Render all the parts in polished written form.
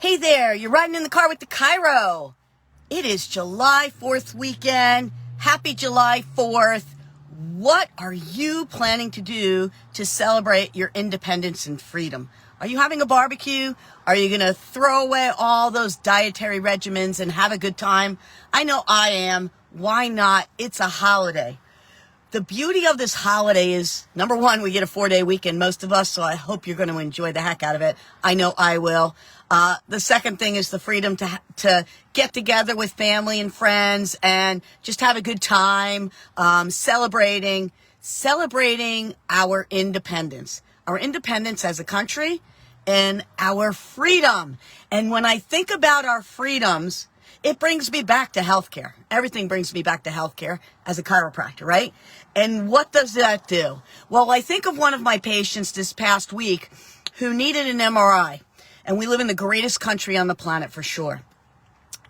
Hey there, you're riding in the car with the Cairo. It is July 4th weekend. Happy July 4th. What are you planning to do to celebrate your independence and freedom? Are you having a barbecue? Are you going to throw away all those dietary regimens and have a good time? I know I am. Why not? It's a holiday. The beauty of this holiday is, number one, we get a 4-day weekend, most of us, so I hope you're going to enjoy the heck out of it. I know I will. The second thing is the freedom to get together with family and friends and just have a good time, celebrating our independence as a country and our freedom. And when I think about our freedoms, it brings me back to healthcare. Everything brings me back to healthcare as a chiropractor, right? And what does that do? Well, I think of one of my patients this past week who needed an MRI. And we live in the greatest country on the planet for sure.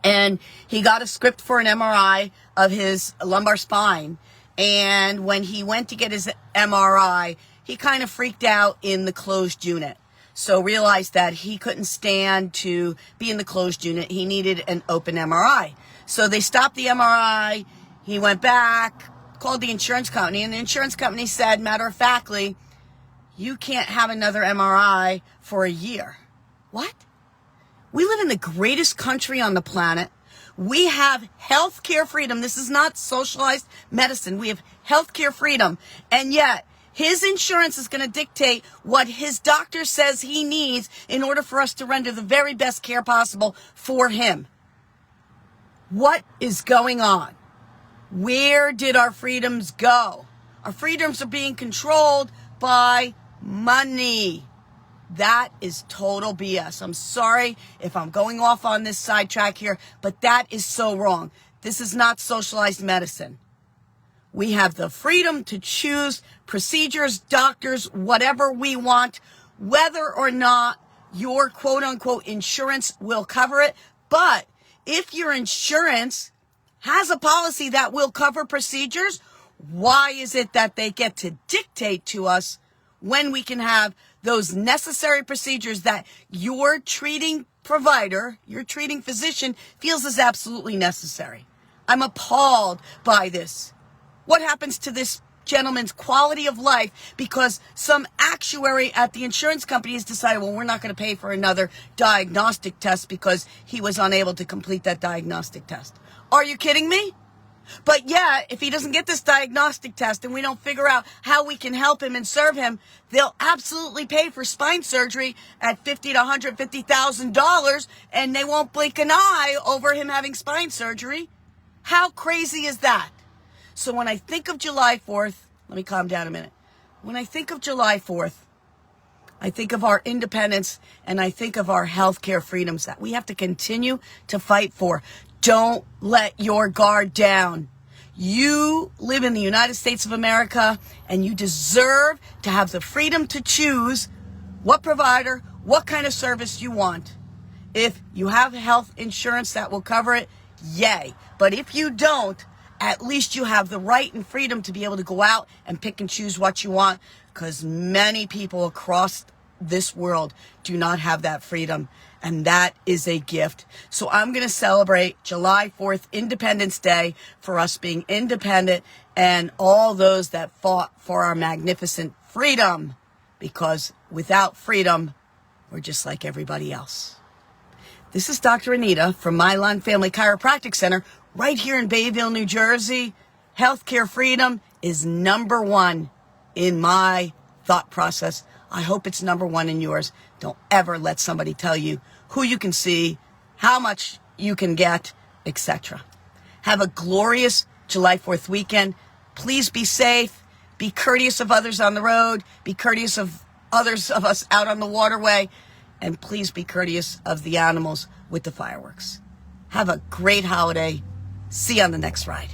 And he got a script for an MRI of his lumbar spine. And when he went to get his MRI, he kind of freaked out in the closed unit. So realized that he couldn't stand to be in the closed unit. He needed an open MRI. So they stopped the MRI. He went back, called the insurance company, and the insurance company said, matter of factly, you can't have another MRI for a year. What? We live in the greatest country on the planet. We have healthcare freedom. This is not socialized medicine. We have healthcare freedom. And yet, his insurance is going to dictate what his doctor says he needs in order for us to render the very best care possible for him. What is going on? Where did our freedoms go? Our freedoms are being controlled by money. That is total BS. I'm sorry if I'm going off on this sidetrack here, but that is so wrong. This is not socialized medicine. We have the freedom to choose procedures, doctors, whatever we want, whether or not your quote-unquote insurance will cover it. But if your insurance has a policy that will cover procedures, why is it that they get to dictate to us when we can have those necessary procedures that your treating provider, your treating physician feels is absolutely necessary? I'm appalled by this. What happens to this gentleman's quality of life because some actuary at the insurance company has decided, well, we're not going to pay for another diagnostic test because he was unable to complete that diagnostic test? Are you kidding me? But yet, if he doesn't get this diagnostic test and we don't figure out how we can help him and serve him, they'll absolutely pay for spine surgery at $50,000 to $150,000 and they won't blink an eye over him having spine surgery. How crazy is that? So when I think of July 4th, let me calm down a minute. When I think of July 4th, I think of our independence and I think of our healthcare freedoms that we have to continue to fight for. Don't let your guard down. You live in the United States of America and you deserve to have the freedom to choose what provider, what kind of service you want. If you have health insurance that will cover it, yay. But if you don't, at least you have the right and freedom to be able to go out and pick and choose what you want, because many people across this world do not have that freedom, and that is a gift. So I'm going to celebrate July 4th, Independence Day, for us being independent and all those that fought for our magnificent freedom, because without freedom, we're just like everybody else. This is Dr. Anita from Mylan Family Chiropractic Center right here in Bayville, New Jersey. Healthcare freedom is number one in my thought process. I hope it's number one in yours. Don't ever let somebody tell you who you can see, how much you can get, etc. Have a glorious July 4th weekend. Please be safe. Be courteous of others on the road. Be courteous of others of us out on the waterway. And please be courteous of the animals with the fireworks. Have a great holiday. See you on the next ride.